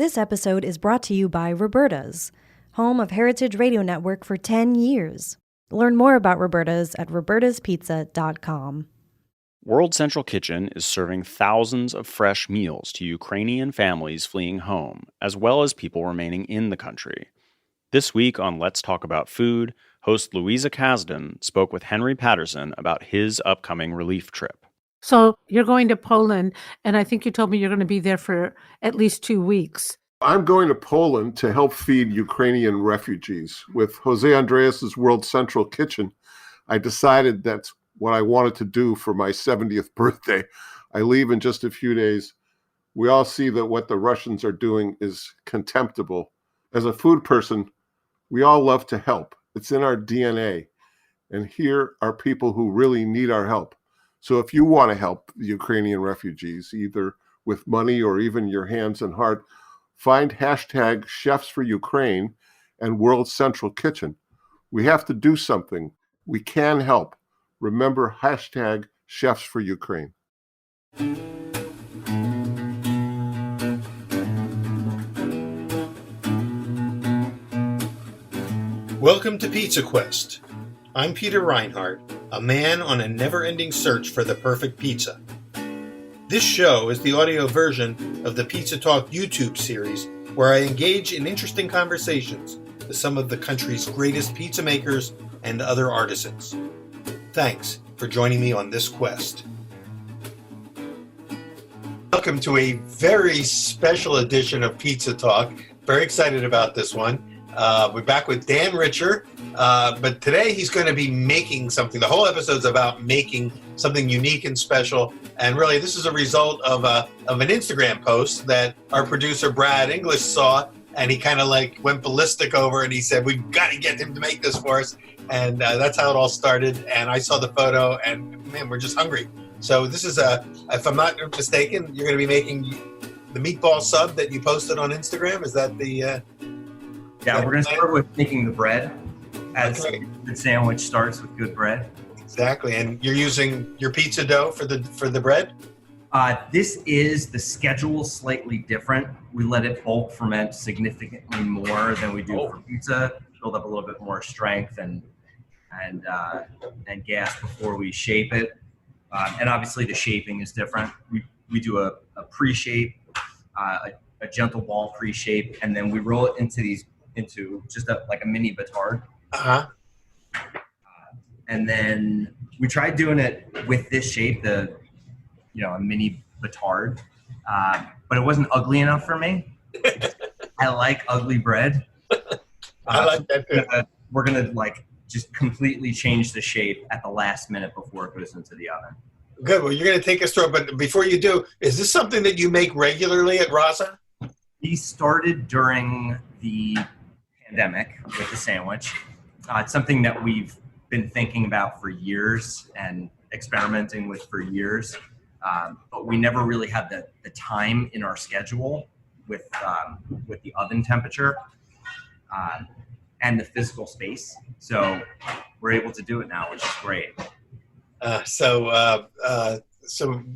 This episode is brought to you by Roberta's, home of Heritage Radio Network for 10 years. Learn more about Roberta's at robertaspizza.com. World Central Kitchen is serving thousands of fresh meals to Ukrainian families fleeing home, as well as people remaining in the country. This week on Let's Talk About Food, host Louisa Kasdan spoke with Henry Patterson about his upcoming relief trip. So you're going to Poland, and I think you told me you're going to be there for at least 2 weeks. I'm going to Poland to help feed Ukrainian refugees. With Jose Andreas's World Central Kitchen, I decided that's what I wanted to do for my 70th birthday. I leave in just a few days. We all see that what the Russians are doing is contemptible. As a food person, we all love to help. It's in our DNA. And here are people who really need our help. So if you want to help the Ukrainian refugees, either with money or even your hands and heart, find hashtag Chefs for Ukraine and World Central Kitchen. We have to do something. We can help. Remember hashtag Chefs for Ukraine. Welcome to Pizza Quest. I'm Peter Reinhardt, a man on a never-ending search for the perfect pizza. This show is the audio version of the Pizza Talk YouTube series, where I engage in interesting conversations with some of the country's greatest pizza makers and other artisans. Thanks for joining me on this quest. Welcome to a very special edition of Pizza Talk. Very excited about this one. We're back with Dan Richer, but today he's going to be making something. The whole episode's about making something unique and special, and really this is a result of an Instagram post that our producer Brad English saw, and he kind of like went ballistic over, and he said, we've got to get him to make this for us, and that's how it all started. And I saw the photo, and man, we're just hungry. So this is if I'm not mistaken, you're going to be making the meatball sub that you posted on Instagram. Is that the... Yeah, we're going to start with making the bread, as a good sandwich starts with good bread. Exactly, and you're using your pizza dough for the bread? This is the schedule slightly different. We let it bulk ferment significantly more than we do for pizza, build up a little bit more strength and gas before we shape it. And obviously the shaping is different. We do a pre-shape, a gentle ball pre-shape, and then we roll it into just like a mini batard. And then we tried doing it with this shape, a mini batard, but it wasn't ugly enough for me. I like ugly bread. I like that too. We're gonna just completely change the shape at the last minute before it goes into the oven. Good. Well, you're going to take us through it, but before you do, is this something that you make regularly at Raza? We started during the pandemic with the sandwich. It's something that we've been thinking about for years and experimenting with for years, but we never really had the time in our schedule with the oven temperature and the physical space. So we're able to do it now, which is great. So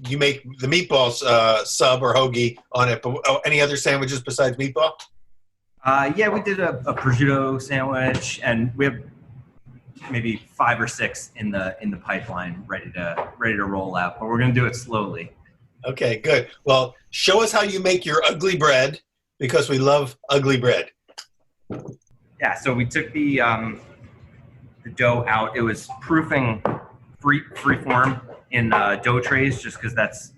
you make the meatballs sub or hoagie on it, but any other sandwiches besides meatball? Yeah, we did a prosciutto sandwich, and we have maybe 5 or 6 in the pipeline ready to roll out, but we're going to do it slowly. Okay, good. Well, show us how you make your ugly bread, because we love ugly bread. Yeah, so we took the dough out. It was proofing free form in dough trays, just because that's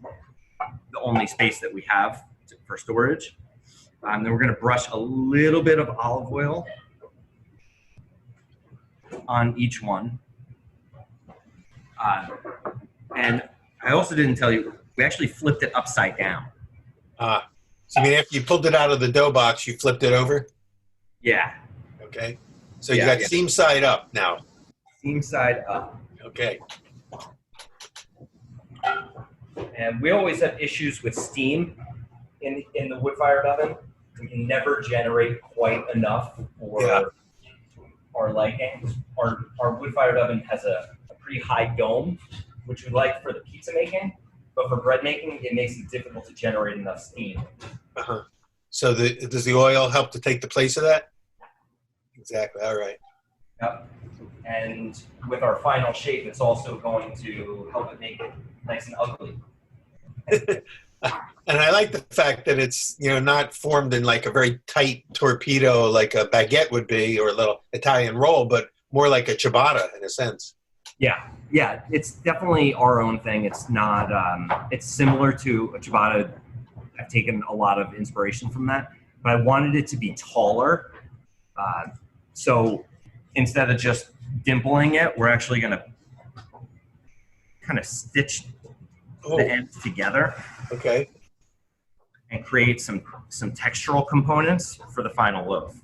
the only space that we have for storage. Then we're going to brush a little bit of olive oil on each one. And I also didn't tell you, we actually flipped it upside down. So you mean after you pulled it out of the dough box, you flipped it over? Yeah. Okay. So you got seam side up now. Seam side up. Okay. And we always have issues with steam in the wood-fired oven. We can never generate quite enough for our liking. Our wood-fired oven has a pretty high dome, which we like for the pizza making, but for bread making, it makes it difficult to generate enough steam. So does the oil help to take the place of that? Exactly. All right. Yep. And with our final shape, it's also going to help it make it nice and ugly. And I like the fact that it's, not formed in like a very tight torpedo like a baguette would be, or a little Italian roll, but more like a ciabatta in a sense. Yeah, it's definitely our own thing. It's not. It's similar to a ciabatta. I've taken a lot of inspiration from that, but I wanted it to be taller. So instead of just dimpling it, we're actually going to kind of stitch the ends together. Okay. And create some textural components for the final loaf.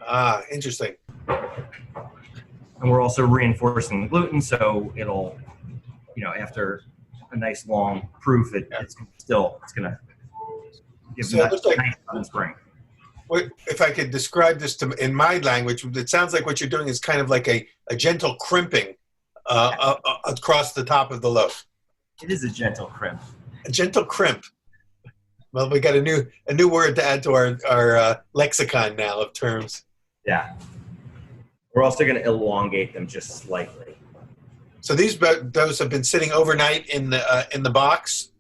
Ah, interesting. And we're also reinforcing the gluten, so it'll, after a nice long proof, it's going to give So that it looks like, nice oven spring. if I could describe this in my language, it sounds like what you're doing is kind of like a gentle crimping across the top of the loaf. It is a gentle crimp. A gentle crimp. Well, we got a new word to add to our lexicon now of terms. Yeah. We're also going to elongate them just slightly. So these doughs have been sitting overnight in the box.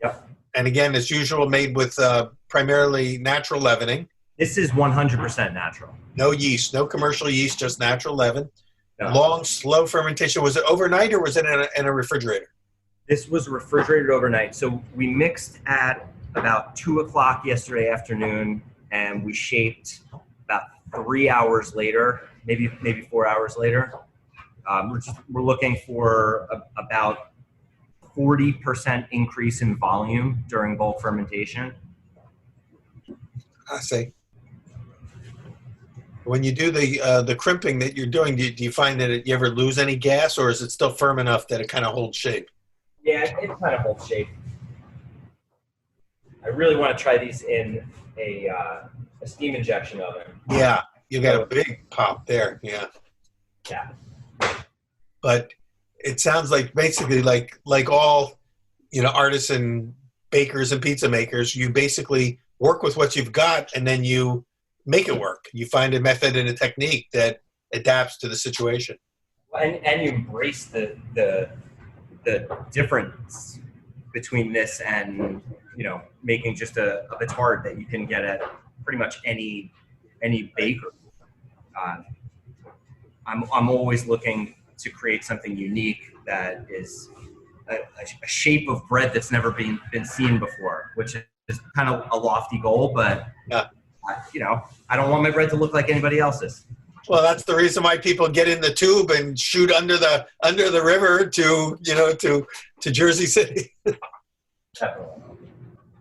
Yep. And again, as usual, made with primarily natural leavening. This is 100% natural. No yeast, no commercial yeast, just natural leaven. No. Long, slow fermentation. Was it overnight or was it in a refrigerator? This was refrigerated overnight. So we mixed at about 2 o'clock yesterday afternoon, and we shaped about 3 hours later, maybe 4 hours later. We're looking for about 40% increase in volume during bulk fermentation. I see. When you do the crimping that you're doing, do you find that you ever lose any gas, or is it still firm enough that it kind of holds shape? Yeah, it kind of holds shape. I really want to try these in a steam injection oven. Yeah, you got a big pop there. Yeah. Yeah. But it sounds like basically like all, artisan bakers and pizza makers, you basically work with what you've got and then you make it work. You find a method and a technique that adapts to the situation. And you embrace the difference between this and making just a tart that you can get at pretty much any baker. I'm always looking to create something unique that is a shape of bread that's never been seen before, which is kind of a lofty goal, but yeah. I don't want my bread to look like anybody else's. Well, that's the reason why people get in the tube and shoot under the river to Jersey City. Definitely.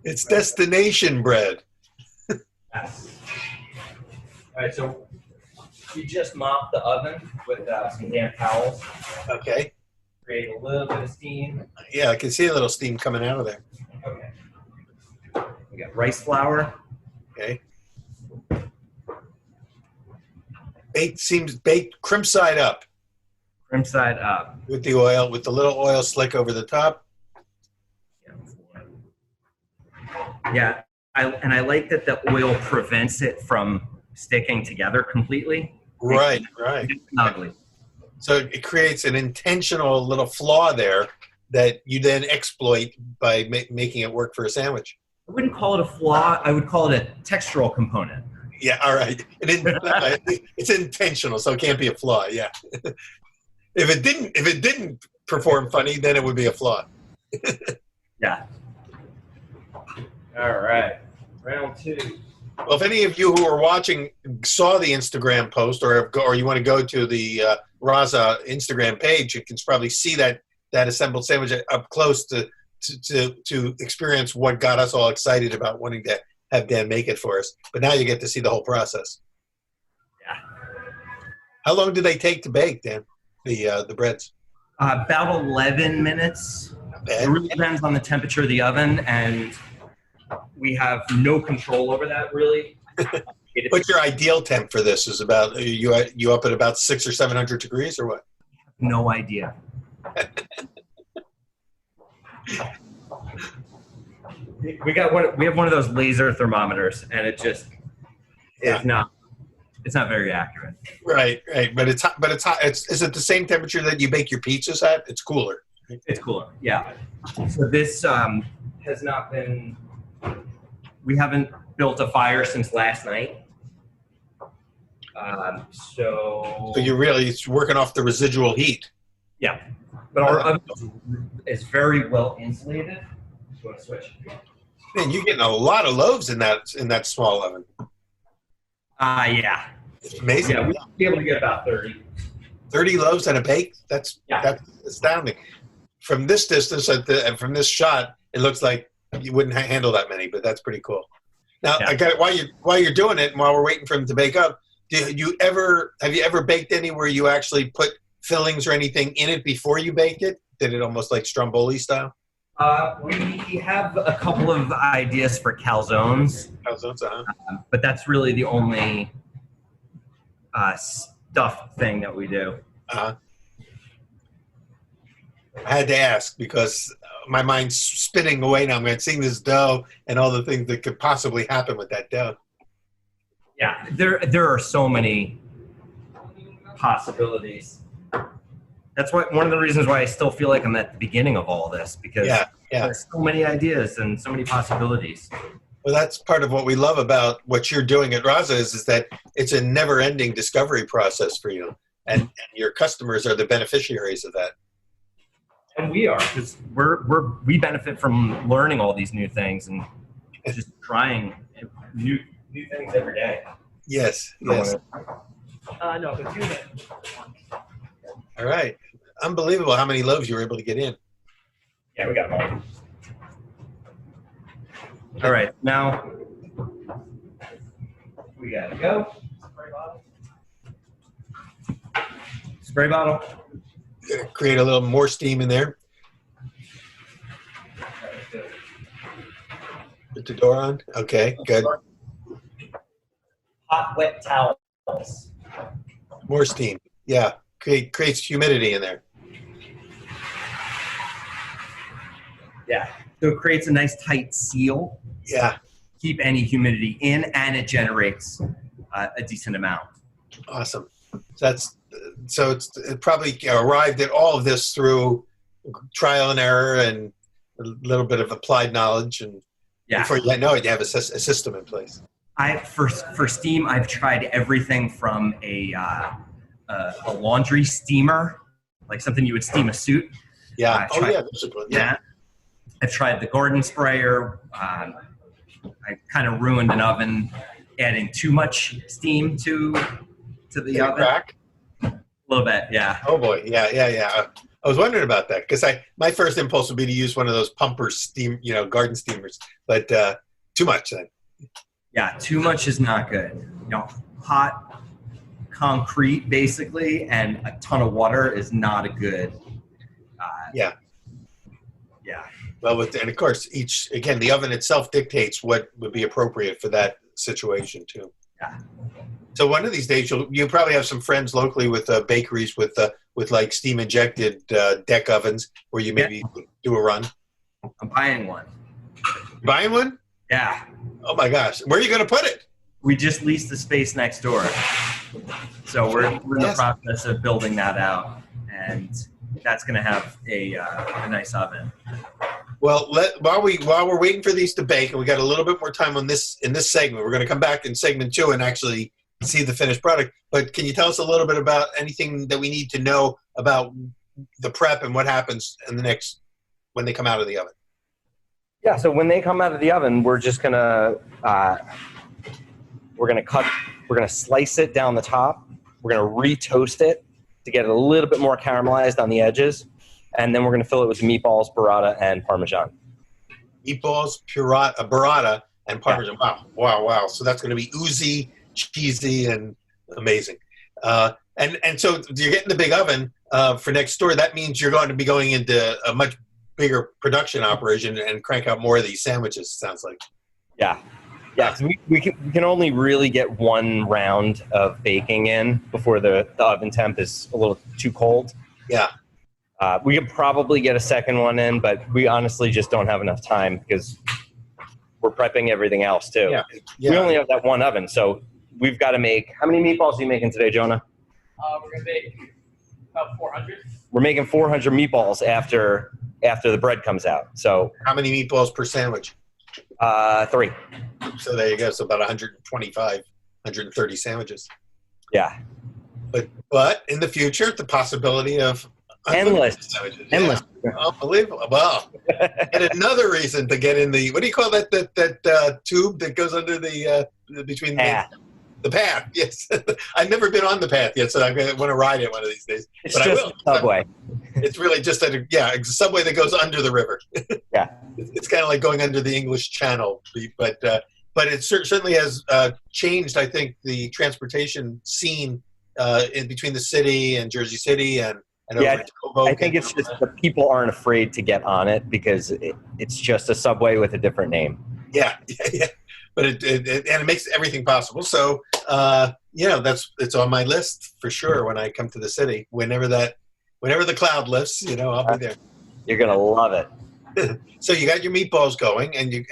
It's destination bread. Yes. All right, so you just mop the oven with some damp towels. Okay. Create a little bit of steam. Yeah, I can see a little steam coming out of there. Okay. We got rice flour. Okay. Baked crimp side up. Crimp side up. With the oil, with the little oil slick over the top. Yeah, I like that the oil prevents it from sticking together completely. Right. It's ugly. So it creates an intentional little flaw there that you then exploit by making it work for a sandwich. I wouldn't call it a flaw. I would call it a textural component. Yeah, all right. It's intentional, so it can't be a flaw. Yeah. If it didn't perform funny, then it would be a flaw. Yeah. All right. Round 2. Well, if any of you who are watching saw the Instagram post, or you want to go to the Raza Instagram page, you can probably see that assembled sandwich up close to experience what got us all excited about wanting to have Dan make it for us. But now you get to see the whole process. Yeah. How long do they take to bake, Dan? The breads? About 11 minutes. It really depends on the temperature of the oven, and we have no control over that, really. What's your ideal temp for this? Is about you up at about 600 or 700 degrees, or what? No idea. We have one of those laser thermometers, and it just is not. It's not very accurate. Right. But it's hot. But it's hot. Is it the same temperature that you bake your pizzas at? It's cooler. It's cooler. Yeah. So this has not been. We haven't built a fire since last night. So you're really working off the residual heat. Yeah, but our oven is very well insulated. You want to switch? Man, you're getting a lot of loaves in that small oven. Yeah. It's amazing. Yeah, we'll be able to get about 30. 30 loaves and a bake? That's astounding. From this distance and from this shot, it looks like you wouldn't handle that many, but that's pretty cool. Now, I got it, while you're doing it and while we're waiting for them to bake up, have you ever baked any where you actually put fillings or anything in it before you baked it? Did it almost like Stromboli style? We have a couple of ideas for calzones. Calzones, but that's really the only stuffed thing that we do. I had to ask because my mind's spinning away now. I'm seeing this dough and all the things that could possibly happen with that dough. Yeah, there are so many possibilities. That's one of the reasons why I still feel like I'm at the beginning of all this, because there's so many ideas and so many possibilities. Well, that's part of what we love about what you're doing at Raza is that it's a never-ending discovery process for you, and your customers are the beneficiaries of that. And we are, because we benefit from learning all these new things and just trying new things every day. Yes. No, but 2 minutes. All right. Unbelievable how many loaves you were able to get in. Yeah, we got them all. All right, now we gotta go. Spray bottle. Gonna create a little more steam in there. Put the door on. Okay, good. Hot, wet towels. More steam. Yeah, creates humidity in there. Yeah, so it creates a nice tight seal. Yeah. Keep any humidity in, and it generates a decent amount. Awesome. So it probably arrived at all of this through trial and error and a little bit of applied knowledge, and before you know it, you have a system in place. For steam, I've tried everything from a laundry steamer, like something you would steam a suit. Yeah. Those are good. Yeah. I've tried the garden sprayer. I kind of ruined an oven adding too much steam to the oven. Crack? A little bit, yeah. Oh boy, yeah. I was wondering about that because my first impulse would be to use one of those pumper steam, garden steamers, but too much then. Yeah, too much is not good. Hot concrete basically and a ton of water is not a good. Yeah. Well, and of course, the oven itself dictates what would be appropriate for that situation too. Yeah. So one of these days, you probably have some friends locally with bakeries with like steam injected deck ovens where you maybe do a run. I'm buying one. Buying one? Yeah. Oh my gosh, where are you going to put it? We just leased the space next door, so we're in the process of building that out, and that's going to have a nice oven. Well, while we're waiting for these to bake, and we got a little bit more time in this segment, we're going to come back in segment 2 and actually see the finished product. But can you tell us a little bit about anything that we need to know about the prep and what happens when they come out of the oven? Yeah. So when they come out of the oven, we're just gonna slice it down the top. We're gonna re-toast it to get it a little bit more caramelized on the edges. And then we're going to fill it with meatballs, burrata, and Parmesan. Meatballs, burrata, and Parmesan. Yeah. Wow. So that's going to be oozy, cheesy, and amazing. And so you're getting the big oven for next door. That means you're going to be going into a much bigger production operation and crank out more of these sandwiches, it sounds like. Yeah. Yeah, we can only really get one round of baking in before the oven temp is a little too cold. Yeah. We could probably get a second one in, but we honestly just don't have enough time because we're prepping everything else too. Yeah. We only have that one oven, so we've got to make. How many meatballs are you making today, Jonah? We're gonna make about 400. We're making 400 meatballs after the bread comes out. So How many meatballs per sandwich? 3. So there you go. So about 125, 130 sandwiches. Yeah. But in the future, the possibility of Endless. sandwiches. Endless. Yeah. Unbelievable. Well, and another reason to get in the, what do you call that tube that goes under the between Path. the path? Yes. I've never been on the path yet, so I want to ride it one of these days. It's But I just will. a subway. It's really just a subway that goes under the river. Yeah. It's kind of like going under the English Channel, but it certainly has changed, I think, the transportation scene in between the city and Jersey City and over Yeah, to Hoboken. I think it's just the people aren't afraid to get on it because it's just a subway with a different name. Yeah. But it makes everything possible. So it's on my list for sure when I come to the city. Whenever the cloud lifts, I'll be there. You're gonna love it. So you got your meatballs going, and do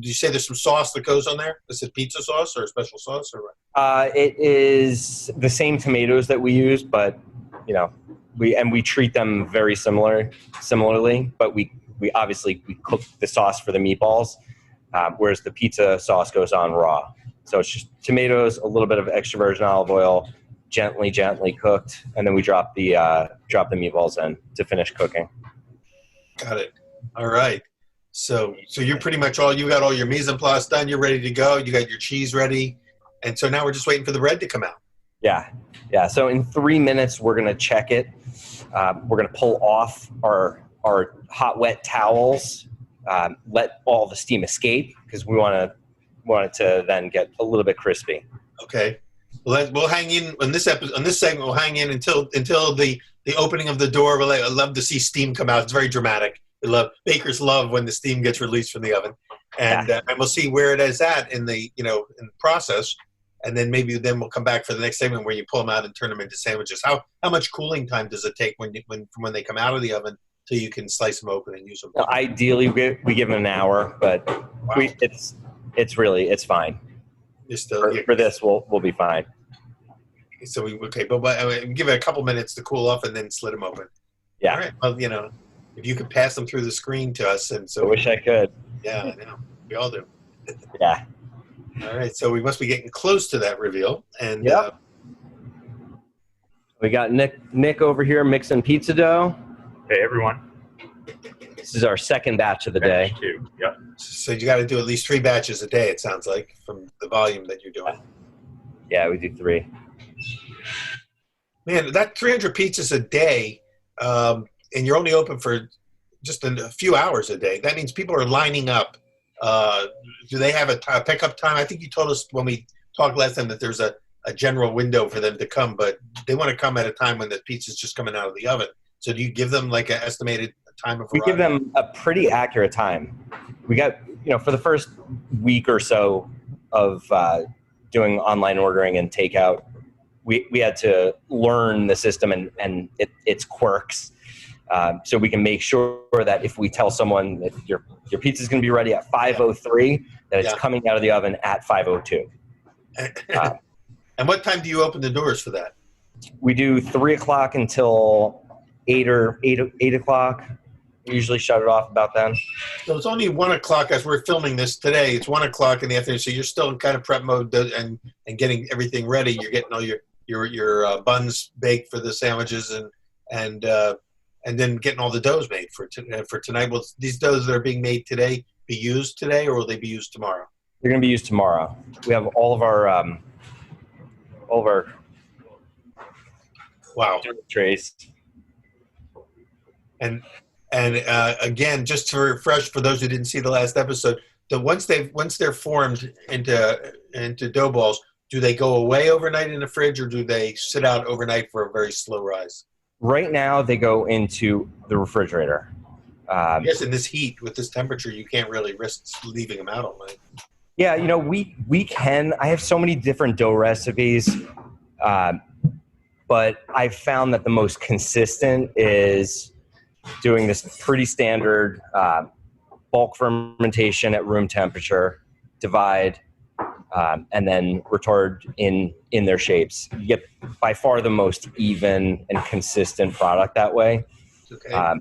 you say there's some sauce that goes on there? Is it pizza sauce or a special sauce or what? It is the same tomatoes that we use, but we treat them very similarly. But we obviously cook the sauce for the meatballs, whereas the pizza sauce goes on raw. So it's just tomatoes, a little bit of extra virgin olive oil, gently cooked, and then we drop the meatballs in to finish cooking. Got it. All right. So you're pretty much you got all your mise en place done. You're ready to go. You got your cheese ready. And so now we're just waiting for the bread to come out. Yeah. So in 3 minutes, we're going to check it. We're going to pull off our hot, wet towels, let all the steam escape because we want it to then get a little bit crispy. Okay. Well, we'll hang in on this episode. On this segment, we'll hang in until the opening of the door. I love to see steam come out. It's very dramatic. Bakers love when the steam gets released from the oven, and we'll see where it is at in the in the process, and then we'll come back for the next segment where you pull them out and turn them into sandwiches. How much cooling time does it take from when they come out of the oven till you can slice them open and use them? Well, ideally, we give them an hour, but it's fine. You're still for this, we'll be fine. So but give it a couple minutes to cool off and then slit them open. Yeah. All right. Well, if you could pass them through the screen to us, and so I wish I could. Yeah, I know. We all do. Yeah. All right. So we must be getting close to that reveal, and we got Nick over here mixing pizza dough. Hey everyone. This is our second batch of the day. Yep. So you got to do at least 3 batches a day. It sounds like from the volume that you're doing. Yeah, we do 3. Man, that 300 pizzas a day, and you're only open for just a few hours a day. That means people are lining up. Do they have a pickup time? I think you told us when we talked last time that there's a general window for them to come, but they want to come at a time when the pizza's just coming out of the oven. So do you give them like an estimated time of arrival? We give them a pretty accurate time. We got, for the first week or so of doing online ordering and takeout, we had to learn the system and its quirks. So we can make sure that if we tell someone that your pizza is going to be ready at 5:03, that it's coming out of the oven at 5:02. And what time do you open the doors for that? We do 3 o'clock until 8 o'clock. We usually shut it off about then. So it's only 1 o'clock as we're filming this today. It's 1 o'clock in the afternoon, so you're still in kind of prep mode and getting everything ready. You're getting all your buns baked for the sandwiches and then getting all the doughs made for tonight. Will these doughs that are being made today be used today, or will they be used tomorrow? They're going to be used tomorrow. We have all of our wow trays. And again, just to refresh for those who didn't see the last episode, once they're formed into dough balls, do they go away overnight in the fridge, or do they sit out overnight for a very slow rise? Right now, they go into the refrigerator. Yes, in this heat, with this temperature, you can't really risk leaving them out all night. Yeah, we can. I have so many different dough recipes, but I've found that the most consistent is doing this pretty standard bulk fermentation at room temperature, divide, and then retard in their shapes. You get by far the most even and consistent product that way. Okay.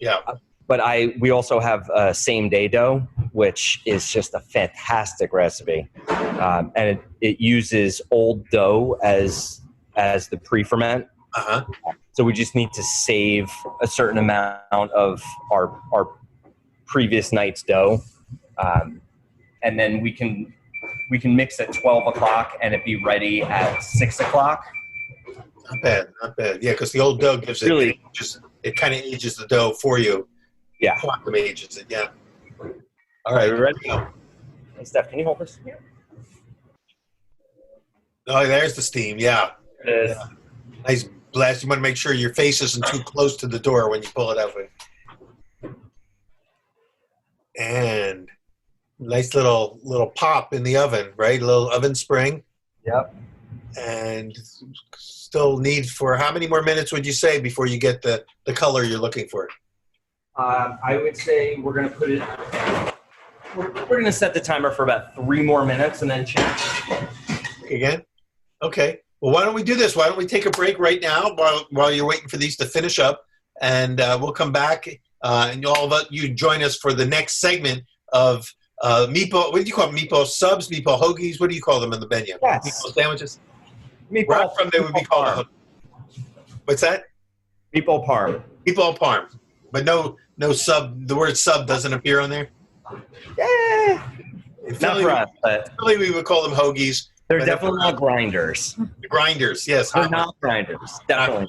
Yeah. But we also have same day dough, which is just a fantastic recipe, and it uses old dough as the pre-ferment. Uh-huh. So we just need to save a certain amount of our previous night's dough, and then we can mix at 12 o'clock and it be ready at 6 o'clock. Not bad, not bad. Yeah, because the old dough gives it Really, it kind of ages the dough for you. Yeah. Quantum ages it. Yeah. All right, we're ready. Go. Hey, Steph, can you hold this? Oh, there's the steam. Yeah. It is. Yeah. Nice blast. You want to make sure your face isn't too close to the door when you pull it out. And nice little pop in the oven, right? A little oven spring. Yep. And still need for how many more minutes would you say before you get the color you're looking for? I would say we're going to put it. We're going to set the timer for about 3 more minutes and then change. Again? Okay. Well, why don't we do this? Why don't we take a break right now while you're waiting for these to finish up, and we'll come back and all of you join us for the next segment of meatball. What do you call them? Meatball subs, meatball hoagies. What do you call them in the menu? Yes. Meatball sandwiches. Meatball. Where I'm from, they would be called parm. What's that? Meatball parm. Meatball parm. But no sub. The word sub doesn't appear on there. Yeah. In Not for us, but Philly, we would call them hoagies. they're definitely not grinders. Grinders, yes. They're not grinders. Definitely.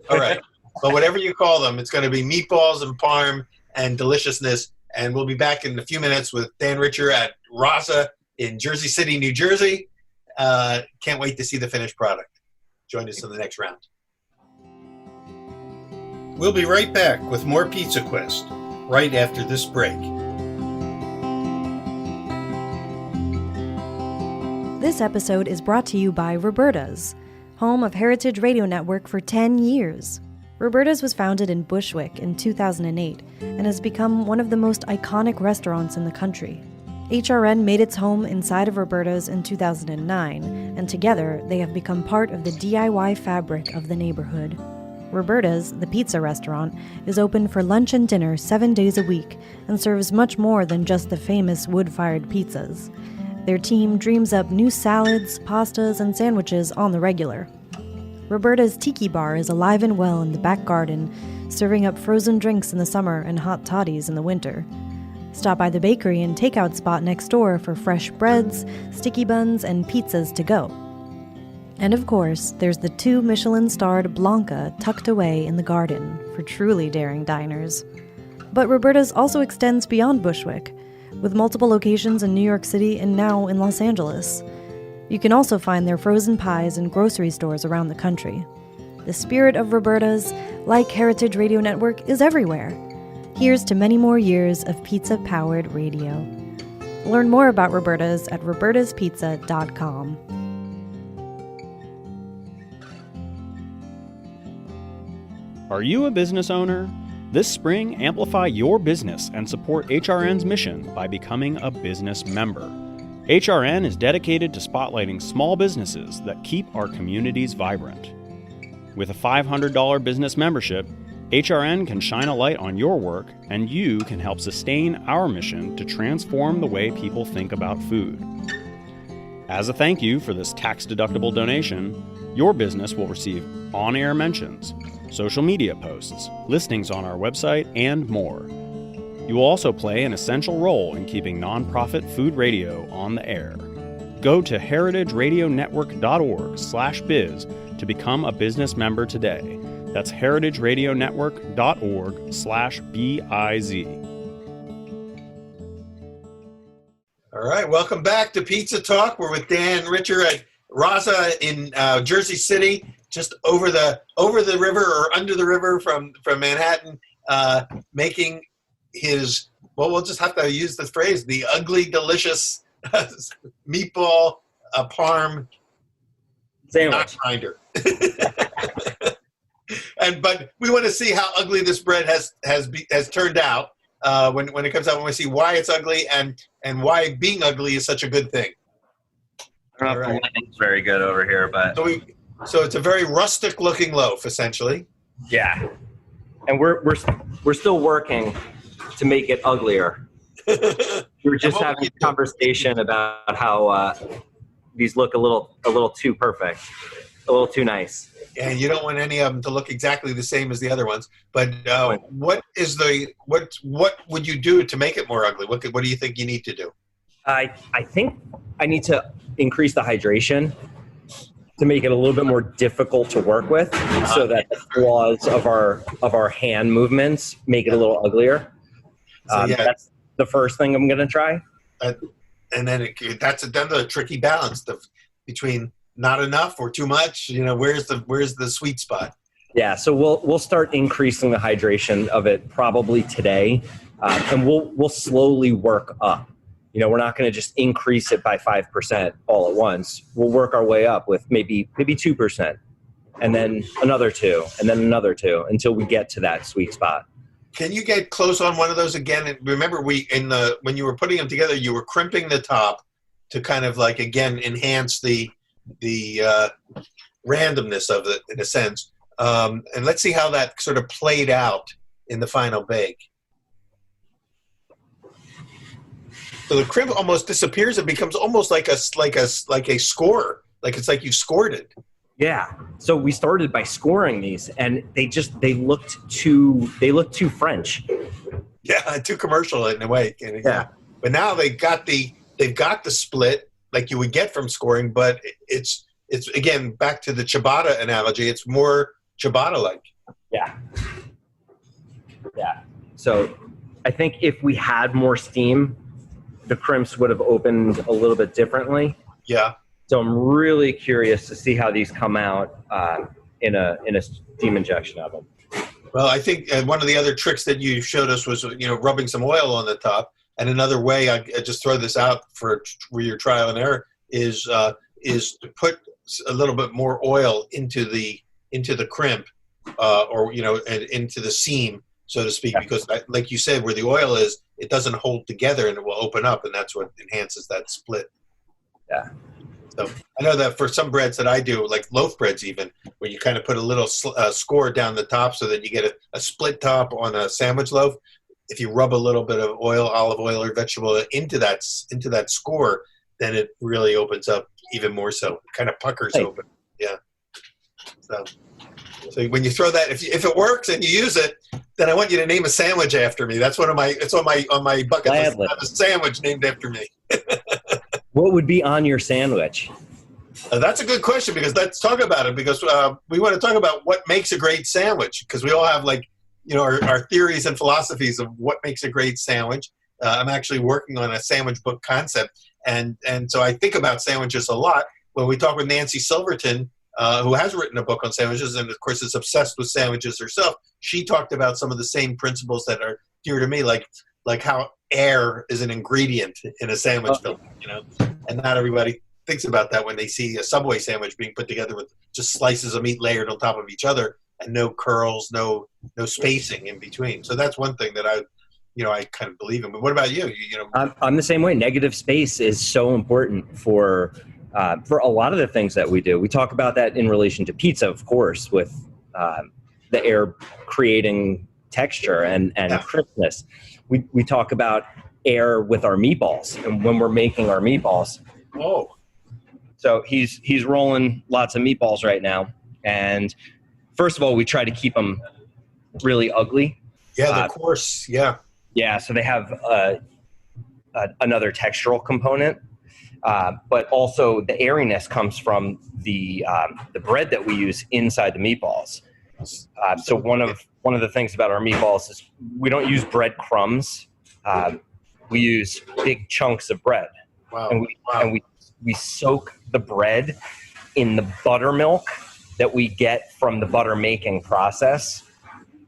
All right. But whatever you call them, it's going to be meatballs and parm and deliciousness. And we'll be back in a few minutes with Dan Richer at Raza in Jersey City, New Jersey. Can't wait to see the finished product. Join us in the next round. We'll be right back with more Pizza Quest right after this break. This episode is brought to you by Roberta's, home of Heritage Radio Network for 10 years. Roberta's was founded in Bushwick in 2008 and has become one of the most iconic restaurants in the country. HRN made its home inside of Roberta's in 2009, and together they have become part of the DIY fabric of the neighborhood. Roberta's, the pizza restaurant, is open for lunch and dinner 7 days a week and serves much more than just the famous wood-fired pizzas. Their team dreams up new salads, pastas, and sandwiches on the regular. Roberta's Tiki Bar is alive and well in the back garden, serving up frozen drinks in the summer and hot toddies in the winter. Stop by the bakery and takeout spot next door for fresh breads, sticky buns, and pizzas to go. And of course, there's the 2 Michelin-starred Blanca tucked away in the garden for truly daring diners. But Roberta's also extends beyond Bushwick, with multiple locations in New York City and now in Los Angeles. You can also find their frozen pies in grocery stores around the country. The spirit of Roberta's, like Heritage Radio Network, is everywhere. Here's to many more years of pizza-powered radio. Learn more about Roberta's at robertaspizza.com. Are you a business owner? This spring, amplify your business and support HRN's mission by becoming a business member. HRN is dedicated to spotlighting small businesses that keep our communities vibrant. With a $500 business membership, HRN can shine a light on your work, and you can help sustain our mission to transform the way people think about food. As a thank you for this tax-deductible donation, your business will receive on-air mentions, social media posts, listings on our website, and more. You will also play an essential role in keeping nonprofit food radio on the air. Go to heritageradionetwork.org/biz to become a business member today. That's heritageradionetwork.org/biz. All right, welcome back to Pizza Talk. We're with Dan Richer at Raza in Jersey City, just over the river or under the river from Manhattan, making his, well, we'll just have to use the phrase, the ugly, delicious meatball parm Sandwich. grinder. But we want to see how ugly this bread has turned out. when it comes out, when we see why it's ugly and why being ugly is such a good thing. I don't know if the lighting's very good over here, but So it's a very rustic looking loaf, essentially. yeah. And we're still working to make it uglier. We were just having a conversation about how these look a little too perfect, a little too nice. And you don't want any of them to look exactly the same as the other ones. But what would you do to make it more ugly? What do you think you need to do? I think I need to increase the hydration to make it a little bit more difficult to work with, so that the flaws of our hand movements make it a little uglier. That's the first thing I'm going to try. And then that's the tricky balance between not enough or too much. Where's the sweet spot? Yeah, so we'll start increasing the hydration of it probably today, and we'll slowly work up. We're not going to just increase it by 5% all at once. We'll work our way up with maybe 2%, and then another 2, and then another 2 until we get to that sweet spot. Can you get close on one of those again? And remember, when you were putting them together, you were crimping the top to kind of like again enhance the randomness of it in a sense. And let's see how that sort of played out in the final bake. So the crimp almost disappears. It becomes almost like a score. Like it's like you've scored it. Yeah. So we started by scoring these, and they looked too French. Yeah, too commercial in a way. Yeah. But now they've got the split like you would get from scoring, but it's again back to the ciabatta analogy. It's more ciabatta-like. Yeah. Yeah. So I think if we had more steam, the crimps would have opened a little bit differently. Yeah. So I'm really curious to see how these come out in a steam injection oven. Well, I think one of the other tricks that you showed us was rubbing some oil on the top. And another way, I just throw this out for your trial and error, is to put a little bit more oil into the crimp, or and into the seam, so to speak, because like you said, where the oil is, it doesn't hold together and it will open up, and that's what enhances that split. Yeah. So I know that for some breads that I do, like loaf breads even, where you kind of put a little score down the top so that you get a split top on a sandwich loaf. If you rub a little bit of oil, olive oil or vegetable into that score, then it really opens up even more so. It kind of puckers open. Yeah. So when you throw that, if it works and you use it, then I want you to name a sandwich after me. That's it's on my bucket list. Have a sandwich named after me. What would be on your sandwich? That's a good question, because let's talk about it, because we want to talk about what makes a great sandwich, because we all have our theories and philosophies of what makes a great sandwich. I'm actually working on a sandwich book concept, and so I think about sandwiches a lot. When we talk with Nancy Silverton, who has written a book on sandwiches and of course is obsessed with sandwiches herself, she talked about some of the same principles that are dear to me, like how air is an ingredient in a sandwich filling, and not everybody thinks about that when they see a Subway sandwich being put together with just slices of meat layered on top of each other and no curls, no spacing in between. So that's one thing that I kind of believe in. But what about you? I'm the same way. Negative space is so important for a lot of the things that we do. We talk about that in relation to pizza, of course, with the air creating texture and crispness. We talk about air with our meatballs, and when we're making our meatballs. Oh. So he's rolling lots of meatballs right now, and first of all, we try to keep them really ugly. Yeah, they're coarse. Yeah. Yeah, so they have another textural component, but also the airiness comes from the bread that we use inside the meatballs. So one of the things about our meatballs is we don't use bread crumbs. We use big chunks of bread. Wow. And we soak the bread in the buttermilk that we get from the butter making process.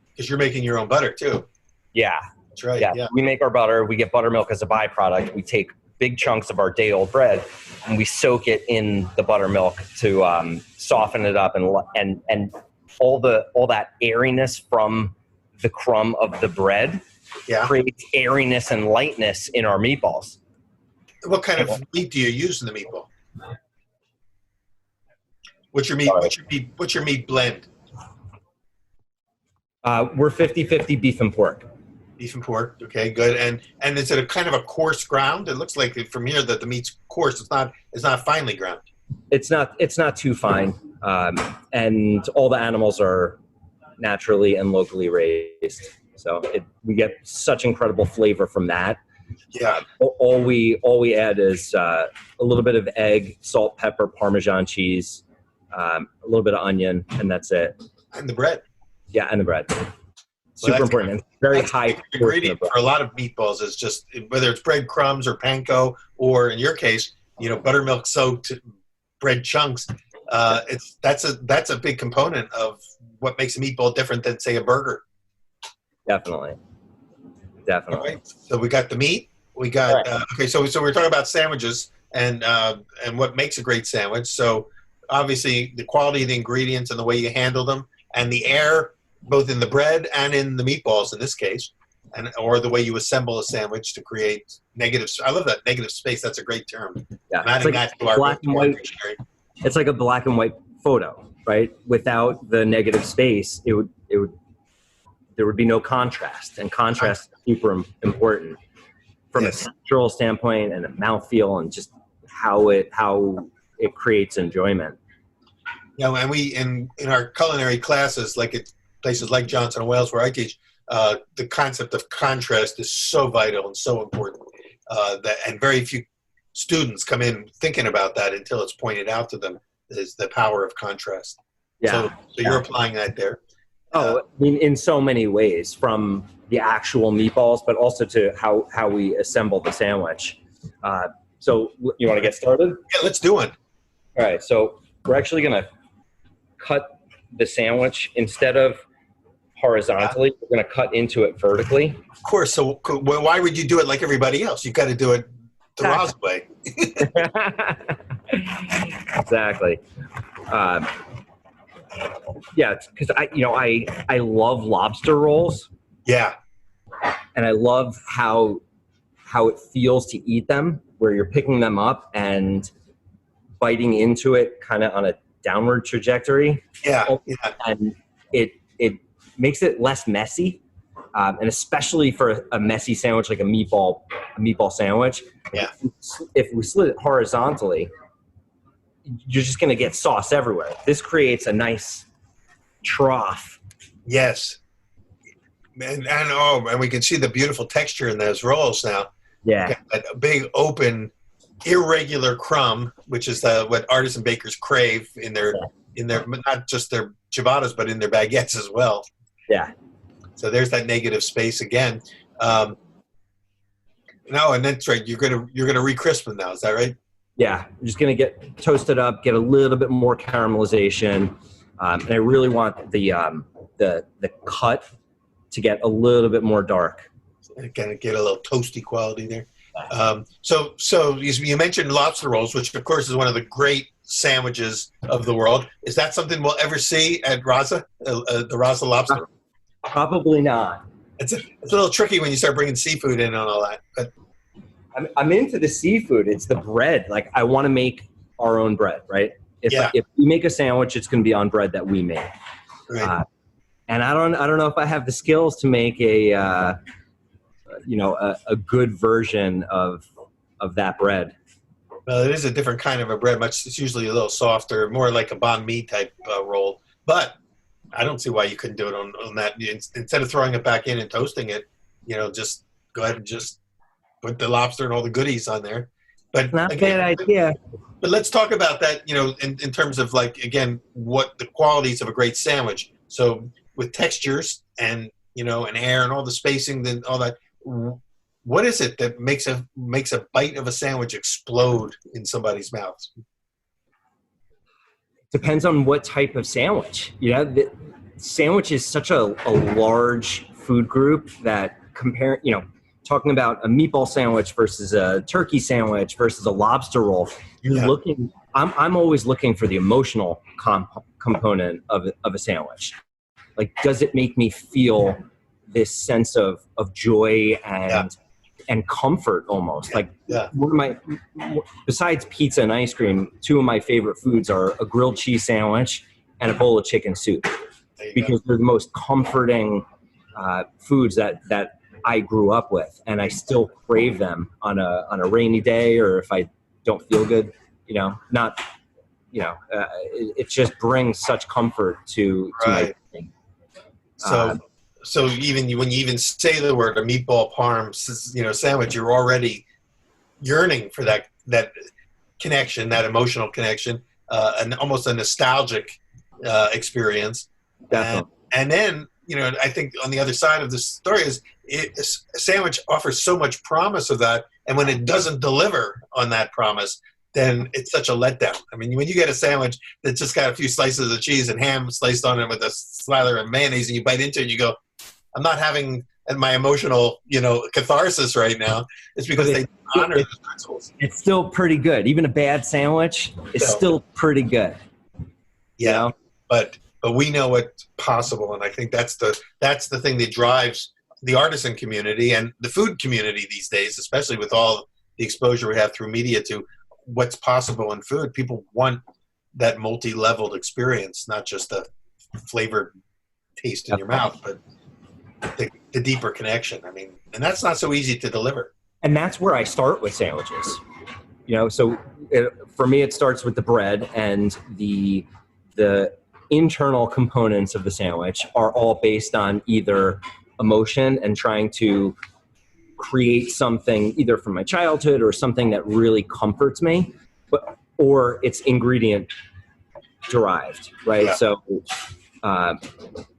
Because you're making your own butter too. Yeah. That's right. Yeah. We make our butter. We get buttermilk as a byproduct. We take big chunks of our day-old bread and we soak it in the buttermilk to soften it up, and all that airiness from the crumb of the bread creates airiness and lightness in our meatballs. What kind of meat do you use in the meatball? What's your meat? What's your meat blend? We're 50-50 beef and pork. Beef and pork. Okay, good. And is it a kind of a coarse ground? It looks like from here that the meat's coarse. It's not finely ground. It's not too fine, and all the animals are naturally and locally raised. So we get such incredible flavor from that. Yeah. All we add is a little bit of egg, salt, pepper, Parmesan cheese, a little bit of onion, and that's it. And the bread. Yeah, and the bread. Super important. And very high ingredient for a lot of meatballs is just whether it's breadcrumbs or panko or in your case, buttermilk soaked bread chunks. That's a big component of what makes a meatball different than say a burger. Definitely. Okay, so we got the meat. We got So we're talking about sandwiches and what makes a great sandwich. So obviously the quality of the ingredients and the way you handle them and the air, both in the bread and in the meatballs in this case, or the way you assemble a sandwich to create negative. I love that negative space. That's a great term. Yeah, I'm adding that to our black and white dictionary. It's like a black and white photo, right? Without the negative space, there would be no contrast, and contrast is super important from a structural standpoint and a mouthfeel and just how it creates enjoyment. And we in our culinary classes, like at places like Johnson and Wales where I teach, the concept of contrast is so vital and so important and very few students come in thinking about that until it's pointed out to them, is the power of contrast. Yeah. So you're applying that there. I mean, in so many ways, from the actual meatballs, but also to how we assemble the sandwich. So you want to get started? Yeah, let's do it. All right. So we're actually going to cut the sandwich instead of horizontally. We're going to cut into it vertically. Of course. So why would you do it like everybody else? You've got to do it the Roz way. Exactly. Yeah, because I love lobster rolls. Yeah. And I love how it feels to eat them, where you're picking them up and biting into it kind of on a downward trajectory. Yeah. And it makes it less messy. And especially for a messy sandwich like a meatball sandwich. Yeah. If we slit it horizontally, you're just going to get sauce everywhere. This creates a nice trough. Yes. And we can see the beautiful texture in those rolls now. Yeah. A big open, irregular crumb, which is what artisan bakers crave in their not just their ciabattas, but in their baguettes as well. Yeah. So there's that negative space again. And that's right. You're gonna recrisp them now. Is that right? Yeah. I'm just gonna get toasted up, get a little bit more caramelization, and I really want the cut to get a little bit more dark. Kind of get a little toasty quality there. So you mentioned lobster rolls, which of course is one of the great sandwiches of the world. Is that something we'll ever see at Raza, the Raza lobster? Probably not. It's a little tricky when you start bringing seafood in and all that. But I'm into the seafood. It's the bread. Like, I want to make our own bread, right? Like, if we make a sandwich, it's going to be on bread that we make. Right. And I don't know if I have the skills to make a good version of that bread. Well, it is a different kind of a bread. It's usually a little softer, more like a banh mi type roll. But I don't see why you couldn't do it on that. Instead of throwing it back in and toasting it, just go ahead and just put the lobster and all the goodies on there. But not a bad idea. But let's talk about that, in terms of, like, again, what the qualities of a great sandwich. So with textures and, and air and all the spacing and all that, what is it that makes a bite of a sandwich explode in somebody's mouth? Depends on what type of sandwich. The sandwich is such a large food group that talking about a meatball sandwich versus a turkey sandwich versus a lobster roll, I'm always looking for the emotional component of a sandwich. Like, does it make me feel this sense of joy and comfort almost. Like one of besides pizza and ice cream, two of my favorite foods are a grilled cheese sandwich and a bowl of chicken soup, because they're the most comforting foods that I grew up with, and I still crave them on a rainy day, or if I don't feel good, it just brings such comfort to my brain. So even when you even say the word a meatball parm, sandwich, you're already yearning for that connection, that emotional connection, and almost a nostalgic experience. Definitely. And then, I think on the other side of the story is a sandwich offers so much promise of that, and when it doesn't deliver on that promise, then it's such a letdown. I mean, when you get a sandwich that's just got a few slices of cheese and ham sliced on it with a slather of mayonnaise, and you bite into it and you go, I'm not having my emotional, catharsis right now. It's because they honor the principles. It's still pretty good. Even a bad sandwich is still pretty good. Yeah, but we know what's possible, and I think that's the thing that drives the artisan community and the food community these days, especially with all the exposure we have through media to what's possible in food. People want that multi-leveled experience, not just a flavored taste in your mouth, but the deeper connection. I mean, and that's not so easy to deliver. And that's where I start with sandwiches. For me, it starts with the bread, and the internal components of the sandwich are all based on either emotion and trying to create something either from my childhood or something that really comforts me, or it's ingredient derived, right? Yeah. So,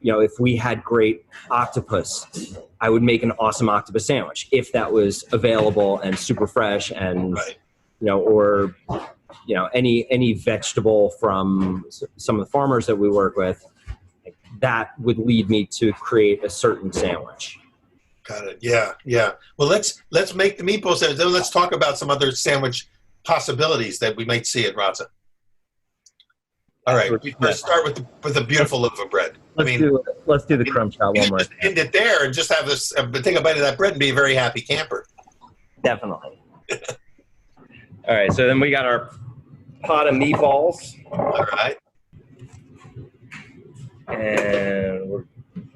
if we had great octopus, I would make an awesome octopus sandwich if that was available and super fresh, and or any vegetable from some of the farmers that we work with, that would lead me to create a certain sandwich. Got it. Yeah. Well, let's make the meatball sandwich. Then let's talk about some other sandwich possibilities that we might see at Raza. All right. We first start with a beautiful loaf of bread. Let's do the crumb shot one more. End it there and just have this. Take a bite of that bread and be a very happy camper. Definitely. All right. So then we got our pot of meatballs. All right. And we're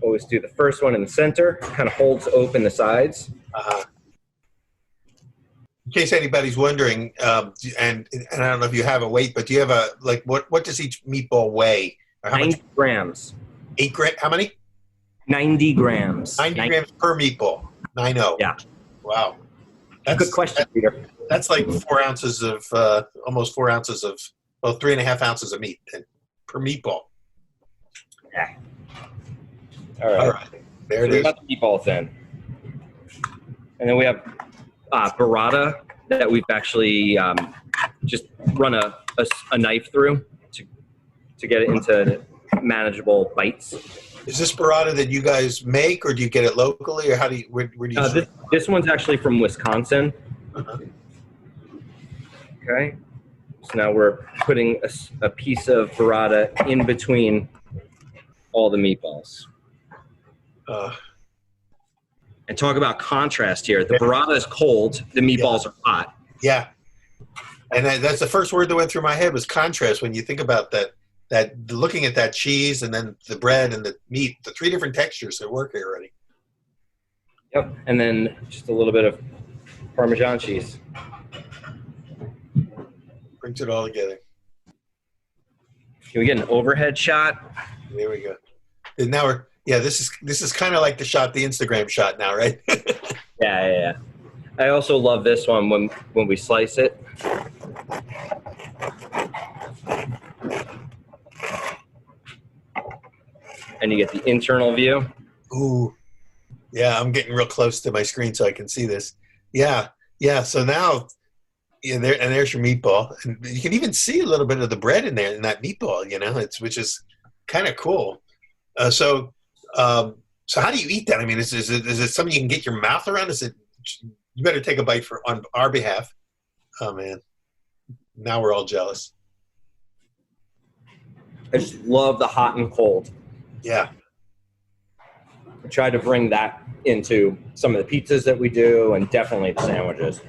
always do the first one in the center, kind of holds open the sides. In case anybody's wondering, and I don't know if you have a weight, but do you have what does each meatball weigh? 90 grams. 8 grams? How many? 90 grams. 90 grams per meatball. 90. Yeah. Wow. That's a good question, Peter. That's like 4 ounces of, almost 4 ounces of, 3.5 ounces of meat per meatball. Yeah. All right. There it is. We got the meatballs in. And then we have burrata that we've actually just run a knife through to get it into manageable bites. Is this burrata that you guys make, or do you get it locally, or where do you this one's actually from Wisconsin. Uh-huh. Okay. So now we're putting a piece of burrata in between all the meatballs. And talk about contrast here. The burrata is cold. The meatballs are hot. Yeah. And that's the first word that went through my head was contrast. When you think about that looking at that cheese and then the bread and the meat, the 3 different textures that work here already. Yep. And then just a little bit of Parmesan cheese. Brings it all together. Can we get an overhead shot? There we go. And now this is kind of like the Instagram shot now, right? Yeah. I also love this one when we slice it. And you get the internal view. Ooh. Yeah, I'm getting real close to my screen so I can see this. Yeah. So now, there's your meatball. And you can even see a little bit of the bread in there in that meatball, which is kind of cool. So how do you eat that? I mean, is it something you can get your mouth around? You better take a bite on our behalf. Oh man, now we're all jealous. I just love the hot and cold. Yeah. try to bring that into some of the pizzas that we do, and definitely the sandwiches.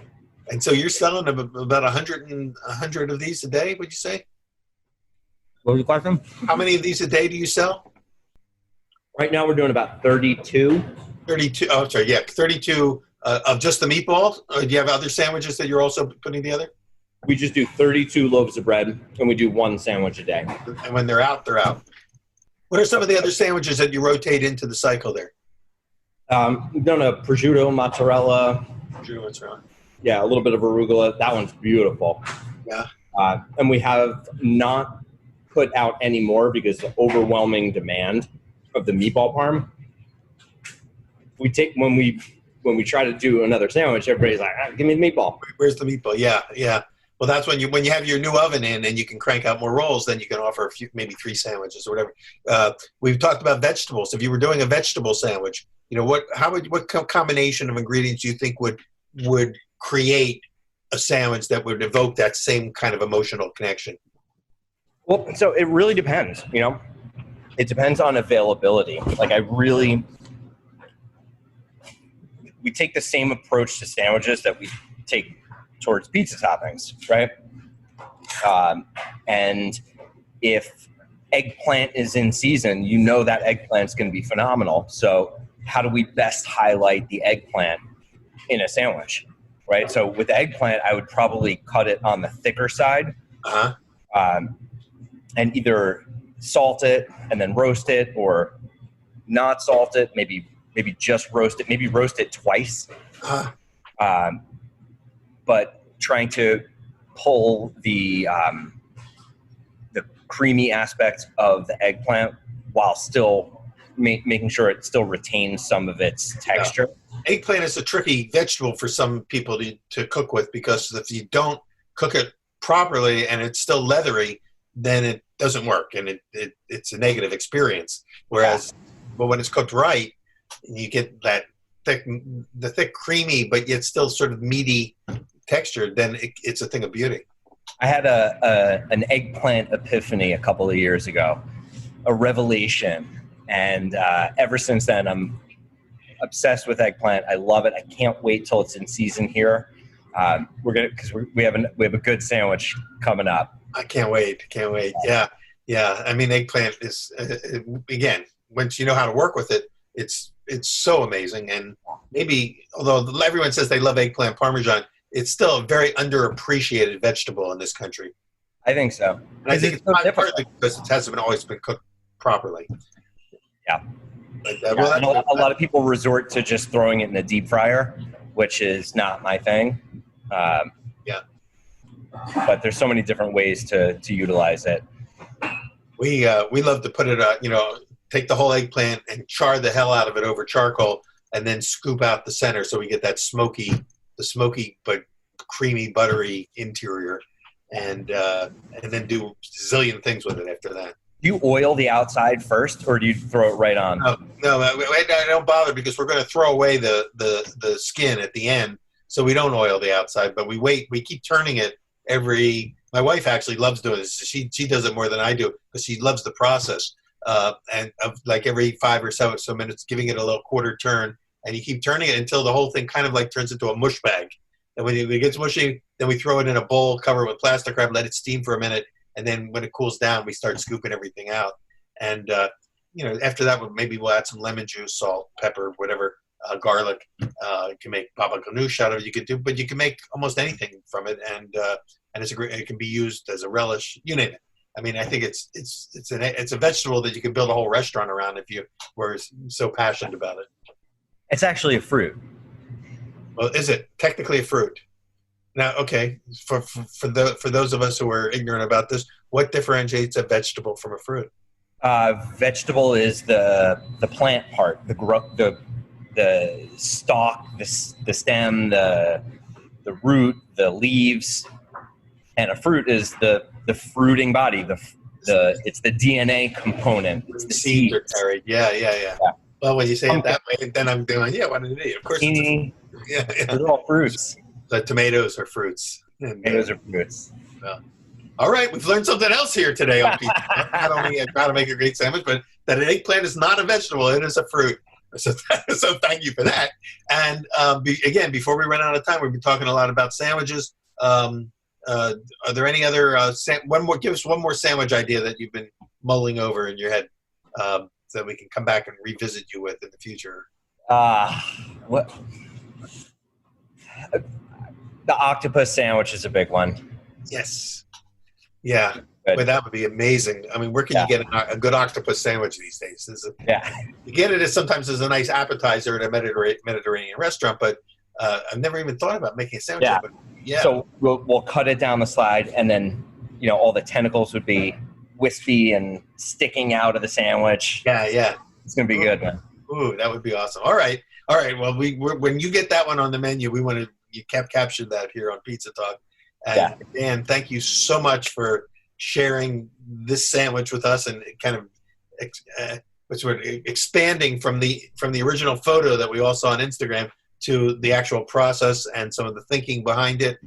And so you're selling about 100 of these a day, would you say? What was the question? How many of these a day do you sell? Right now we're doing about 32. 32. Oh, sorry. Yeah, 32 of just the meatball. Or do you have other sandwiches that you're also putting together? We just do 32 loaves of bread, and we do one sandwich a day. And when they're out, they're out. What are some of the other sandwiches that you rotate into the cycle there? We've done a prosciutto, mozzarella. Prosciutto, mozzarella. Yeah, a little bit of arugula. That one's beautiful. Yeah. And we have not put out any more because the overwhelming demand of the meatball parm. When we try to do another sandwich, everybody's like, "Give me the meatball." Where's the meatball? Yeah, yeah. Well, that's when you have your new oven in and you can crank out more rolls. Then you can offer maybe 3 sandwiches or whatever. We've talked about vegetables. If you were doing a vegetable sandwich, what combination of ingredients do you think would create a sandwich that would evoke that same kind of emotional connection? Well, so it really depends. It depends on availability. We take the same approach to sandwiches that we take towards pizza toppings, right? And if eggplant is in season, that eggplant's going to be phenomenal. So how do we best highlight the eggplant in a sandwich, right? So with the eggplant, I would probably cut it on the thicker side, and either salt it and then roast it, or not salt it, maybe just roast it, maybe roast it twice. But trying to pull the creamy aspect of the eggplant while still making sure it still retains some of its texture. Yeah. Eggplant is a tricky vegetable for some people to cook with, because if you don't cook it properly and it's still leathery, then it doesn't work, and it's a negative experience. Whereas, but when it's cooked right, you get that thick creamy, but yet still sort of meaty texture, then it's a thing of beauty. I had an eggplant epiphany a couple of years ago, a revelation, and ever since then I'm obsessed with eggplant. I love it. I can't wait till it's in season here. Because we have a good sandwich coming up. I can't wait. Yeah. I mean, eggplant is again, once you know how to work with it, it's so amazing. And maybe, although everyone says they love eggplant parmesan, it's still a very underappreciated vegetable in this country. I think so. And I think it's partly because it hasn't always been cooked properly. Yeah. But, a lot of people resort to just throwing it in a deep fryer, which is not my thing. But there's so many different ways to utilize it. We love to put it, take the whole eggplant and char the hell out of it over charcoal, and then scoop out the center so we get that smoky but creamy, buttery interior, and then do a zillion things with it after that. Do you oil the outside first, or do you throw it right on? No, I don't bother, because we're going to throw away the skin at the end, so we don't oil the outside. But we keep turning it my wife actually loves doing this. She does it more than I do, because she loves the process. And of like every 5 or so minutes, giving it a little quarter turn, and you keep turning it until the whole thing kind of like turns into a mush bag. And when it gets mushy, then we throw it in a bowl, cover it with plastic wrap, let it steam for a minute, and then when it cools down, we start scooping everything out. And after that, maybe we'll add some lemon juice, salt, pepper, whatever, garlic. You can make baba ganoush out of it. But you can make almost anything from it, and it can be used as a relish. You name it. I mean, I think it's a vegetable that you can build a whole restaurant around if you were so passionate about it. It's actually a fruit. Well, is it technically a fruit? Now, okay, for those of us who are ignorant about this, what differentiates a vegetable from a fruit? Vegetable is the plant part, the stalk, the stem, the root, the leaves, and a fruit is the fruiting body. It's the DNA component. It's the seeds are carried. Yeah. Well, when you say it that way, then I'm doing, what an idiot. Of course. Yeah. They're all fruits. The tomatoes are fruits. Tomatoes are fruits. Well, all right, we've learned something else here today on pizza. Not only how to make a great sandwich, but that an eggplant is not a vegetable; it is a fruit. So thank you for that. And again, before we run out of time, we've been talking a lot about sandwiches. Are there any other give us one more sandwich idea that you've been mulling over in your head, so that we can come back and revisit you with in the future? What? The octopus sandwich is a big one. Yes. Yeah. Good. But that would be amazing. I mean, where can you get a good octopus sandwich these days? You get it sometimes as a nice appetizer at a Mediterranean restaurant, but I've never even thought about making a sandwich. Yeah. But yeah. So we'll cut it down the slide, and then all the tentacles would be wispy and sticking out of the sandwich. Yeah. It's gonna be good, man. Ooh, that would be awesome. All right. Well, when you get that one on the menu, we want to capture that here on Pizza Talk. And Dan, thank you so much for sharing this sandwich with us, and kind of expanding from the original photo that we all saw on Instagram to the actual process and some of the thinking behind it,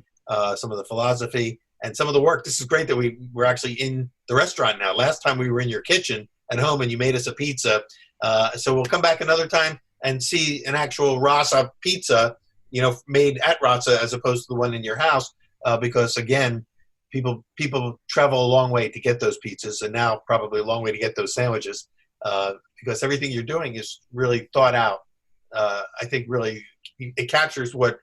some of the philosophy and some of the work. This is great that we're actually in the restaurant now. Last time we were in your kitchen at home and you made us a pizza. So we'll come back another time and see an actual Rasa pizza, made at Rasa as opposed to the one in your house, because again, people travel a long way to get those pizzas, and now probably a long way to get those sandwiches, because everything you're doing is really thought out. I think really it captures what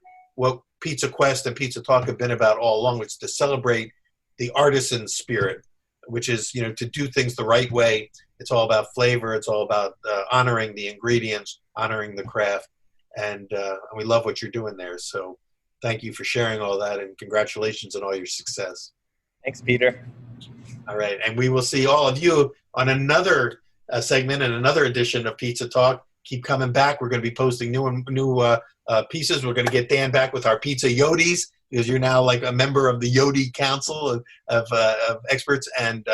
Pizza Quest and Pizza Talk have been about all along, which is to celebrate the artisan spirit, which is to do things the right way. It's all about flavor. It's all about honoring the ingredients, honoring the craft, and we love what you're doing there. So thank you for sharing all that, and congratulations on all your success. Thanks, Peter. All right, and we will see all of you on another segment and another edition of Pizza Talk. Keep coming back. We're going to be posting new pieces. We're going to get Dan back with our Pizza Yodis, because you're now like a member of the Yodi Council of experts, and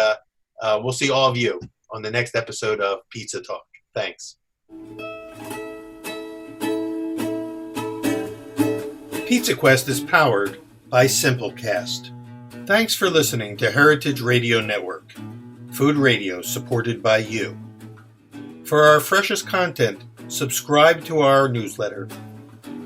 we'll see all of you on the next episode of Pizza Talk. Thanks. Pizza Quest is powered by Simplecast. Thanks for listening to Heritage Radio Network, food radio supported by you. For our freshest content, subscribe to our newsletter.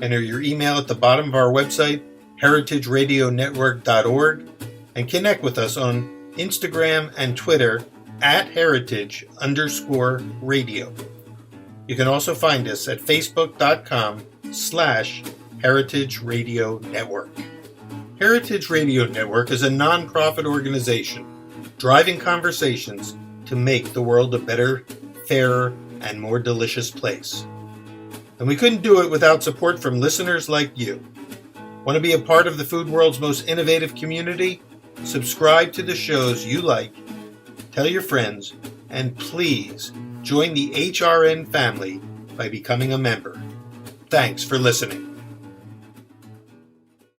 Enter your email at the bottom of our website, heritageradionetwork.org, and connect with us on Instagram and Twitter at heritage_radio. You can also find us at facebook.com/Heritage Radio Network. Heritage Radio Network is a non-profit organization driving conversations to make the world a better, fairer, and more delicious place. And we couldn't do it without support from listeners like you. Want to be a part of the food world's most innovative community? Subscribe to the shows you like, tell your friends, and please join the HRN family by becoming a member. Thanks for listening.